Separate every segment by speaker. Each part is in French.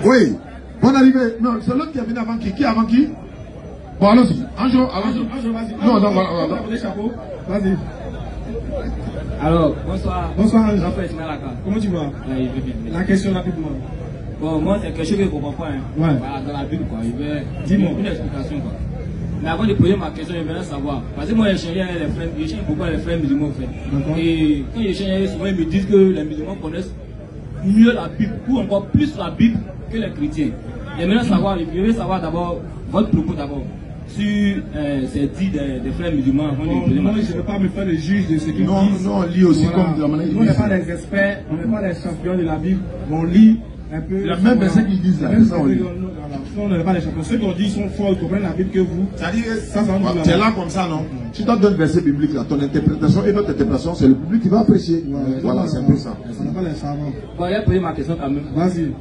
Speaker 1: Oui. Bonne arrivée. Non, c'est l'autre qui est venu avant qui? Qui avant qui? Bon, allons-y. Anjo, allons-y.
Speaker 2: Vas-y.
Speaker 1: Non, voilà.
Speaker 2: Vas-y.
Speaker 3: Alors, bonsoir.
Speaker 2: Bonsoir, Ange.
Speaker 3: Comment tu vas?
Speaker 2: Ouais, la question rapidement.
Speaker 3: Bon, moi, c'est quelque chose que je ne comprends pas. Hein.
Speaker 2: Ouais.
Speaker 3: Voilà, dans la Bible, quoi.
Speaker 2: Dis-moi.
Speaker 3: Une explication, quoi. Mais avant de poser ma question, je voudrais savoir. Parce que moi, j'ai cherché beaucoup les frères musulmans, en fait. Et quand j'ai cherché, souvent, ils me disent que les musulmans connaissent mieux la Bible, ou encore plus la Bible que les chrétiens. J'aimerais savoir, je veux savoir d'abord votre propos d'abord sur ces dits des frères musulmans avant de poser ma question.
Speaker 2: Je ne veux pas me faire le juge de ce qu'ils disent.
Speaker 1: Non, on lit aussi comme de la manière.
Speaker 2: On n'est pas des experts, on n'est pas des champions de la Bible, on lit un peu.
Speaker 1: Le même verset qu'ils disent là, ça on lit.
Speaker 2: On n'est pas des champions. Ceux qui ont dit sont forts, ils comprennent la Bible que vous.
Speaker 1: C'est-à-dire, tu es là comme ça, non? Tu dois donner le verset biblique là, ton interprétation et notre interprétation, c'est le public qui va apprécier. Voilà, c'est un peu ça.
Speaker 2: On n'est pas des savants.
Speaker 3: Bon, il a posé ma question quand même.
Speaker 2: Vas-y.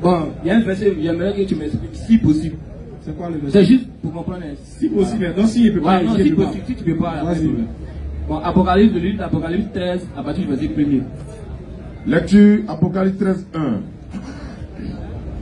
Speaker 3: Bon, il y a un verset, j'aimerais que tu m'expliques si possible.
Speaker 2: C'est quoi le verset?
Speaker 3: C'est juste pour comprendre.
Speaker 2: Si possible, donc si il ne peut pas.
Speaker 3: Non, si possible, si tu ne peux pas, vas-y. Bon, Apocalypse, le livre d'Apocalypse 13, à partir du verset 1er.
Speaker 1: Lecture Apocalypse 13, 1.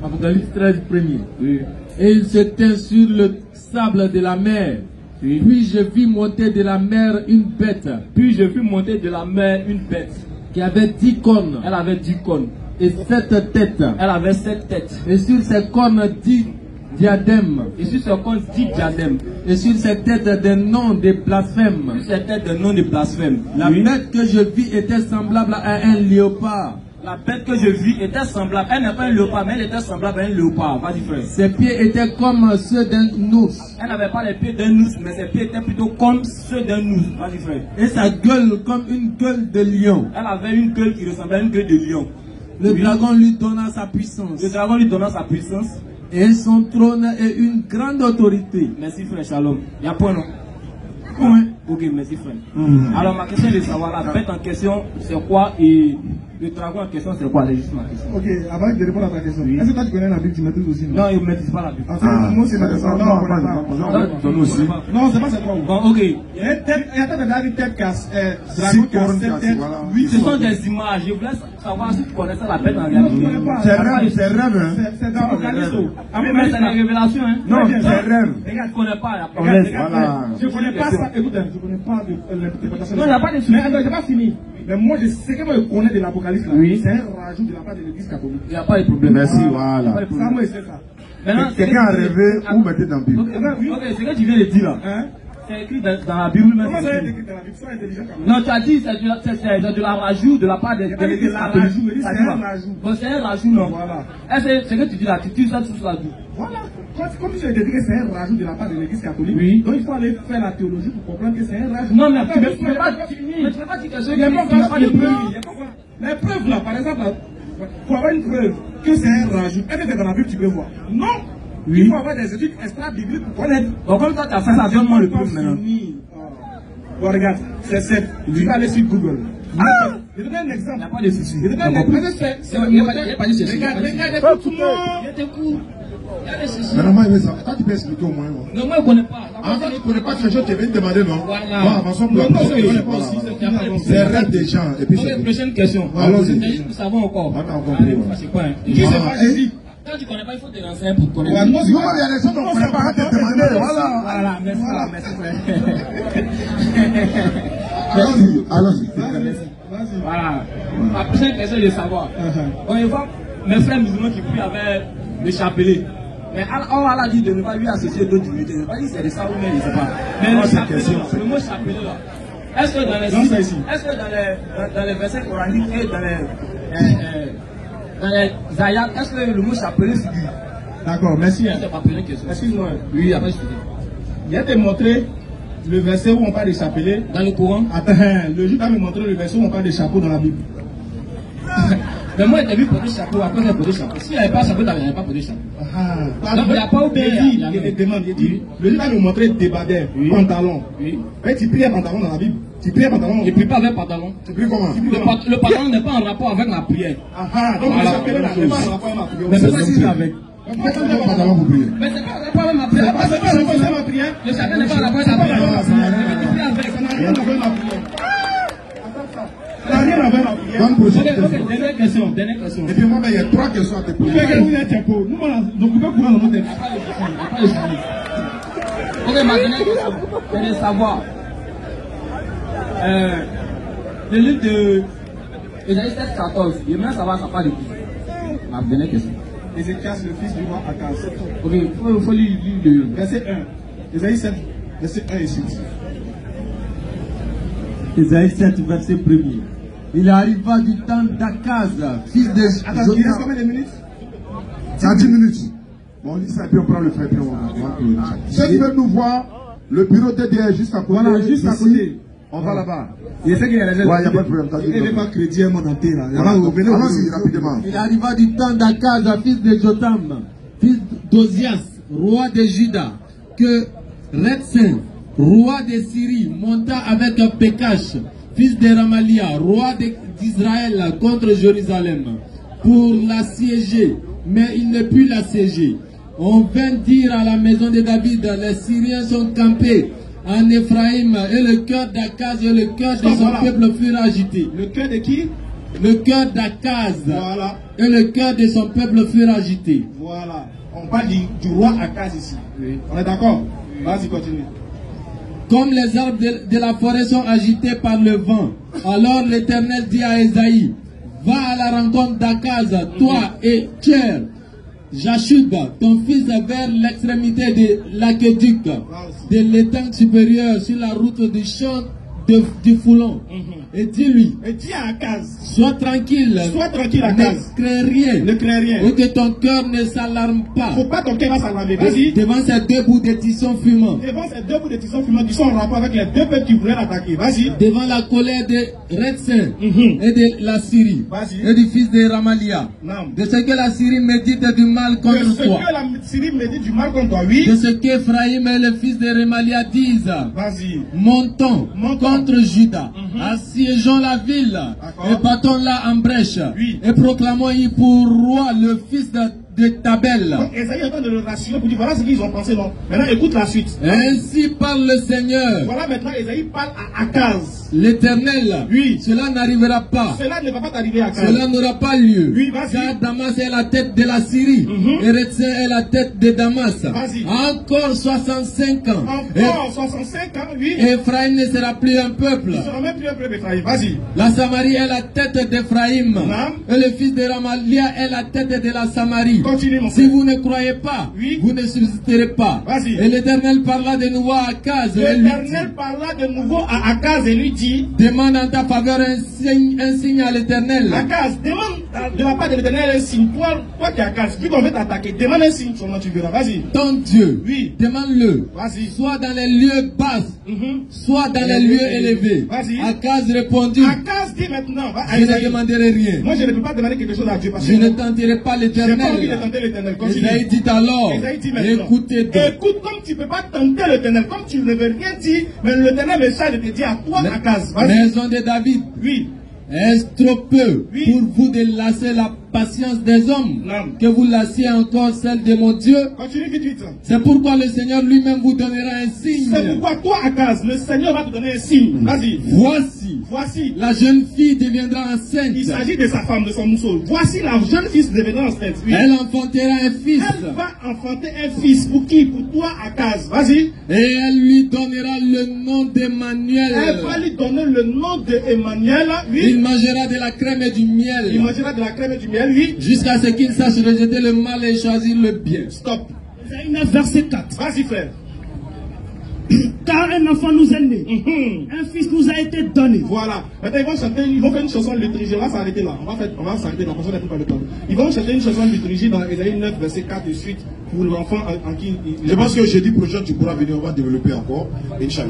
Speaker 4: Apocalypse 13, 1er.
Speaker 3: Oui.
Speaker 4: Et il se tint sur le sable de la mer.
Speaker 3: Oui.
Speaker 4: Puis je vis monter de la mer une bête.
Speaker 3: Puis je vis monter de la mer une bête.
Speaker 4: Qui avait 10 cornes.
Speaker 3: Elle avait 10 cornes.
Speaker 4: Et 7 têtes.
Speaker 3: Elle avait 7 têtes.
Speaker 4: Et sur ses cornes 10 diadèmes.
Speaker 3: Et sur ses cornes 10 diadèmes.
Speaker 4: Et sur ses têtes des noms de blasphèmes.
Speaker 3: Sur ses têtes des noms de blasphèmes.
Speaker 4: La bête que je vis était semblable à un léopard.
Speaker 3: La bête que je vis était semblable. Elle n'est pas un léopard, mais elle était semblable à un léopard. Vas-y, frère.
Speaker 4: Ses pieds étaient comme ceux d'un ours.
Speaker 3: Elle n'avait pas les pieds d'un ours, mais ses pieds étaient plutôt comme ceux d'un ours. Vas-y, frère.
Speaker 4: Et sa gueule comme une gueule de lion.
Speaker 3: Elle avait une gueule qui ressemblait à une gueule de lion.
Speaker 4: Le dragon lui donna sa puissance.
Speaker 3: Le dragon lui donna sa puissance.
Speaker 4: Et son trône est une grande autorité.
Speaker 3: Merci, frère. Shalom. Il y a point, non?
Speaker 4: Oui.
Speaker 3: Ok, merci, frère. Alors, ma question est de savoir la bête en question, c'est quoi, et le dragon en question, c'est quoi? C'est juste ma question.
Speaker 2: Ok, avant de répondre à ta question, est-ce que toi tu connais la Bible, tu maîtrises aussi?
Speaker 3: Non, il ne maîtrise pas la Bible.
Speaker 2: Moi aussi, ma question.
Speaker 1: Non, aussi.
Speaker 2: Non, c'est pas c'est quoi.
Speaker 3: Bon, ok.
Speaker 2: Il y a une tête casse, dragon casse, 7 têtes.
Speaker 3: Oui, ce sont des images. Je voulais savoir si tu connaissais la bête en réalité.
Speaker 1: C'est rêve,
Speaker 2: C'est dans l'Apocalypse.
Speaker 3: Mais c'est la révélation, hein?
Speaker 1: Non, c'est rêve.
Speaker 3: Regarde, tu connais pas la
Speaker 1: Voilà.
Speaker 2: Je ne connais pas ça. Écoute, je ne connais pas l'interprétation.
Speaker 3: Non, il n'y a pas de souci.
Speaker 2: Mais attends, je n'ai pas fini. Mais moi, ce que moi je connais de l'Apocalypse,
Speaker 3: Oui.
Speaker 2: c'est un rajout de la part de l'Église catholique.
Speaker 3: Il n'y a pas de problème.
Speaker 1: Merci, voilà.
Speaker 2: Ça, moi, c'est ça.
Speaker 3: Maintenant,
Speaker 1: Quelqu'un a rêvé ou mettez dans la Bible.
Speaker 3: Ok, ce que tu viens de dire là,
Speaker 2: Hein?
Speaker 3: c'est écrit dans la Bible.
Speaker 2: Comment ça a été écrit dans la Bible? Sois intelligent quand même.
Speaker 3: Non, tu as dit c'est de la rajout de la part de l'Église catholique.
Speaker 2: C'est un rajout.
Speaker 3: Bon, c'est un rajout, non?
Speaker 2: Voilà.
Speaker 3: Est-ce que ce que tu dis là, tu utilises ça sur la Bible?
Speaker 2: Voilà. Comme tu as dit que c'est un rajout de la part de l'Église catholique,
Speaker 3: Oui.
Speaker 2: donc il faut aller faire la théologie pour comprendre que c'est un rajout.
Speaker 3: Non, mais tu ne peux
Speaker 2: peux
Speaker 3: pas dire quelque chose
Speaker 2: Il y a
Speaker 3: qui n'a pas de preuve.
Speaker 2: les preuves là, par exemple, pour avoir une preuve que c'est un rajout, est-ce que c'est dans la Bible tu peux voir? Non.
Speaker 3: Oui.
Speaker 2: Il faut avoir des études extra-bibliques pour connaître.
Speaker 3: Bon, comme toi, tu as fait ça, donne-moi le preuve maintenant.
Speaker 2: Bon, regarde, c'est simple. Tu vas aller sur Google. Je te donne un exemple.
Speaker 3: Il n'y a pas de souci.
Speaker 2: Je te donne un exemple.
Speaker 3: Il n'y a pas de souci.
Speaker 2: Regarde, écoute-moi.
Speaker 3: Je t'écoute. Il y a des soucis.
Speaker 1: Mais normalement, il veut ça. Toi, tu peux expliquer au moins.
Speaker 3: Non, moi, je ne connais pas.
Speaker 1: En fait, tu ne connais pas quelque chose, tu viens de demander, non?
Speaker 3: Voilà.
Speaker 1: Bon, avançons pour la
Speaker 3: Non,
Speaker 1: c'est rêve des gens. Et puis,
Speaker 3: Ok, prochaine question.
Speaker 1: Allons-y.
Speaker 3: C'est juste pour savoir encore.
Speaker 1: On a compris.
Speaker 3: Allez, c'est quoi, hein?
Speaker 2: Qui c'est pas Jésus?
Speaker 3: Quand tu ne connais pas, il faut te renseigner pour connaître.
Speaker 2: Ouais, moi,
Speaker 1: Non, il y a des choses qu'on ne connaît pas à te demander. Voilà.
Speaker 3: Voilà, merci frère.
Speaker 1: Allons-y, allons-y.
Speaker 2: Vas-y.
Speaker 3: Voilà. Ma prochaine question est de savoir. Bon, il faut mes frères musulmans qui prient avec le chapelet. Mais Allah a dit de ne pas lui associer d'autres divinités. Je ne sais pas si c'est de ça ou même, je ne sais pas. Mais le chapelet, le mot chapelet là. Est-ce que dans les versets coraniques et dans les ayats, est-ce que le mot chapelet figure?
Speaker 2: D'accord, merci.
Speaker 3: C'est ma première question.
Speaker 2: Excuse-moi.
Speaker 3: Oui, après je te dis.
Speaker 2: Il y a te montrer le verset où on parle de chapelet.
Speaker 3: Dans le Coran?
Speaker 2: Attends, le juge va me montrer le verset où on parle de chapeau dans la Bible.
Speaker 3: Mais moi, j'ai vu porter chapeau, après j'ai porté chapeau. S'il n'y avait pas chapeau, il n'y avait pas porté chapeau. Donc, il n'y a pas oublié.
Speaker 2: Il te demande, il dit, le juge va me montrer débardeur, pantalon.
Speaker 3: Oui.
Speaker 2: Mais tu plies un pantalon dans la Bible. Tu plies un pantalon.
Speaker 3: Je ne prie pas avec pantalon.
Speaker 1: Tu pries comment?
Speaker 3: Le pantalon n'est pas en rapport avec la prière.
Speaker 2: Donc le chapelet là n'est pas en rapport avec ma prière.
Speaker 3: Mais c'est pas si c'est avec.
Speaker 1: Pourquoi tu pas pantalon pour prier?
Speaker 3: Mais c'est pas en rapport avec ma prière.
Speaker 2: C'est pas en rapport avec ma prière.
Speaker 3: Le chapelet n'est pas en rapport avec la prière. Je prie avec.
Speaker 2: Ça n'a rien à voir avec ma prière. Ça n'a rien rien à voir avec la prière.
Speaker 1: Bonne prochaine
Speaker 3: Ok,
Speaker 1: question.
Speaker 3: dernière question, dernière question.
Speaker 1: Et puis moi, il y a 3 questions à te poser.
Speaker 3: Ok, ma dernière question, c'est de savoir. Le livre de Ésaïe 7,14, j'aimerais savoir ça part de qui. Ma dernière question.
Speaker 2: Ézéchias, le fils du roi Akaz.
Speaker 3: Ok, il faut lire le
Speaker 2: Verset 1. Ésaïe 7, verset 1 et 6.
Speaker 4: Ésaïe 7, verset 1er. Il arriva du temps d'Akaz, fils de
Speaker 2: Attends, il reste combien de minutes?
Speaker 1: Ça a 10 minutes. Bon, on lit ça et puis on prend le frère et puis on va. Ceux qui veulent nous voir, le bureau DDR juste à côté.
Speaker 2: Voilà, juste à
Speaker 1: ici.
Speaker 2: côté.
Speaker 1: On va là-bas.
Speaker 2: Il sait qu'il y a des gens.
Speaker 1: Ouais, il n'y a pas de problème.
Speaker 2: Il n'est pas chrétien, mon entier là.
Speaker 1: Allons-y rapidement.
Speaker 4: Il arriva du temps d'Akaz, fils de Jotam, fils d'Ozias, roi de Juda, que Retsen, roi de Syrie, monta avec Pekash, fils de Ramalia, roi d'Israël, contre Jérusalem, pour l'assiéger, mais il ne put l'assiéger. On vint dire à la maison de David, les Syriens sont campés en Éphraïm, et le cœur d'Akaz et le cœur de son peuple furent agités.
Speaker 2: Le cœur de qui?
Speaker 4: Le cœur d'Akaz
Speaker 2: Voilà.
Speaker 4: et le cœur de son peuple furent agités.
Speaker 2: Voilà. On parle du roi Akaz ici. Oui. On est d'accord? Vas-y, continue.
Speaker 4: Comme les arbres de la forêt sont agités par le vent, alors l'Éternel dit à Ésaïe, va à la rencontre d'Akaz, toi et Tcher, Jashub, ton fils, vers l'extrémité de l'aqueduc, de l'étang supérieur, sur la route du champ du Foulon. Et dis-lui,
Speaker 2: Et dis à Akaz,
Speaker 4: sois tranquille,
Speaker 2: Akaz.
Speaker 4: ne crains rien,
Speaker 2: Ne crains rien.
Speaker 4: et que ton cœur ne s'alarme pas
Speaker 2: Faut pas ton cœur va s'alarmer. Vas-y.
Speaker 4: devant ces deux bouts de tissons fumants,
Speaker 2: Devant ces deux bouts de tissons fumants qui sont en rapport avec les deux peuples qui voulaient l'attaquer. Vas-y.
Speaker 4: devant la colère de Retsen et de la Syrie
Speaker 2: Vas-y.
Speaker 4: et du fils de Ramalia,
Speaker 2: Non.
Speaker 4: de ce que la Syrie médite du mal
Speaker 2: De
Speaker 4: contre
Speaker 2: ce
Speaker 4: toi,
Speaker 2: que la Syrie me dit du mal contre toi, oui.
Speaker 4: de ce qu'Ephraïm et le fils de Remalia disent,
Speaker 2: Vas-y.
Speaker 4: montons contre Juda, assiégeons la ville
Speaker 2: D'accord.
Speaker 4: et battons-la en brèche,
Speaker 2: Oui.
Speaker 4: et proclamons-y pour roi le fils de Tabel.
Speaker 2: Donc Esaïe est en train de le rassurer pour dire voilà ce qu'ils ont pensé. Non. Maintenant écoute la suite.
Speaker 4: Ainsi parle le Seigneur,
Speaker 2: Voilà maintenant Esaïe parle à Akaz.
Speaker 4: l'Éternel.
Speaker 2: Oui.
Speaker 4: Cela n'arrivera pas.
Speaker 2: Cela ne va pas t'arriver à Akaz.
Speaker 4: Cela n'aura pas lieu.
Speaker 2: Oui, vas-y.
Speaker 4: Car Damas est la tête de la Syrie. Et Retsen est la tête de Damas.
Speaker 2: Vas-y.
Speaker 4: Encore 65 ans.
Speaker 2: Encore 65 ans, oui.
Speaker 4: Et Ephraïm ne sera plus un peuple.
Speaker 2: Il sera même plus un peuple Ephraïm. Vas-y.
Speaker 4: La Samarie est la tête d'Ephraïm.
Speaker 2: Naam.
Speaker 4: Et le fils de Ramalia est la tête de la Samarie.
Speaker 2: Continue mon
Speaker 4: Si
Speaker 2: frère.
Speaker 4: vous ne croyez pas,
Speaker 2: Oui.
Speaker 4: vous ne subsisterez pas.
Speaker 2: Vas-y.
Speaker 4: Et l'Éternel parla de nouveau à Akaz. Et lui
Speaker 2: L'Éternel parla de nouveau à Akaz et lui dit
Speaker 4: demande en ta faveur un signe à l'Éternel.
Speaker 2: Akaz, demande de la part de l'Éternel un signe. Toi qui es Akaz, vu qu'on veut t'attaquer, demande un signe seulement tu verras. Vas-y.
Speaker 4: Ton Dieu,
Speaker 2: Oui.
Speaker 4: demande-le,
Speaker 2: Vas-y.
Speaker 4: soit dans les lieux bas, soit dans les lieux élevés.
Speaker 2: Vas-y.
Speaker 4: Akaz répondit,
Speaker 2: Akaz dit maintenant, va à
Speaker 4: je ne
Speaker 2: Esaïe.
Speaker 4: demanderai rien.
Speaker 2: Moi je ne peux pas demander quelque chose à Dieu parce que
Speaker 4: Je ne tenterai pas
Speaker 2: j'ai pas envie de
Speaker 4: l'Éternel.
Speaker 2: tenter l'Éternel. Continue.
Speaker 4: Esaïe dit alors,
Speaker 2: Esaïe dit maintenant,
Speaker 4: écoutez donc.
Speaker 2: écoute, comme tu ne peux pas tenter l'Éternel, comme tu ne veux rien dire, mais l'Éternel me charge de te dire à toi, Akaz. Vas-y.
Speaker 4: Maison de David,
Speaker 2: Oui.
Speaker 4: est-ce trop peu
Speaker 2: Oui.
Speaker 4: pour vous de lasser la patience des hommes,
Speaker 2: Non.
Speaker 4: que vous lassiez encore celle de mon Dieu?
Speaker 2: Continue vite, vite.
Speaker 4: C'est pourquoi le Seigneur lui-même vous donnera un signe.
Speaker 2: C'est pourquoi toi, Akaz, le Seigneur va te donner un signe. Vas-y. Voici.
Speaker 4: La jeune fille deviendra enceinte.
Speaker 2: Il s'agit de sa femme, de son mousseau. Voici la jeune fille devenant enceinte. Oui.
Speaker 4: Elle enfantera un fils.
Speaker 2: Elle va enfanter un fils. Pour qui? Pour toi, Akaz. Vas-y.
Speaker 4: Et elle lui donnera le nom d'Emmanuel.
Speaker 2: Elle va lui donner le nom d'Emmanuel.
Speaker 4: Il
Speaker 2: Oui.
Speaker 4: mangera de la crème et du miel.
Speaker 2: Il mangera de la crème et du miel. Oui.
Speaker 4: Jusqu'à ce qu'il sache rejeter le mal et choisir le bien.
Speaker 2: Stop.
Speaker 5: Isaïe 9, verset 4.
Speaker 2: Vas-y, frère.
Speaker 5: Car un enfant nous est né, un fils nous a été donné.
Speaker 2: Voilà. Maintenant, ils vont faire une chanson de liturgie. On va s'arrêter là. On va s'arrêter là. Parce qu'on n'a pas le temps. Ils vont chanter une chanson de liturgie dans Isaïe 9, verset 4 et suite pour l'enfant en qui.
Speaker 1: Je pense que jeudi prochain, tu pourras venir, on va développer encore. Inch'Allah.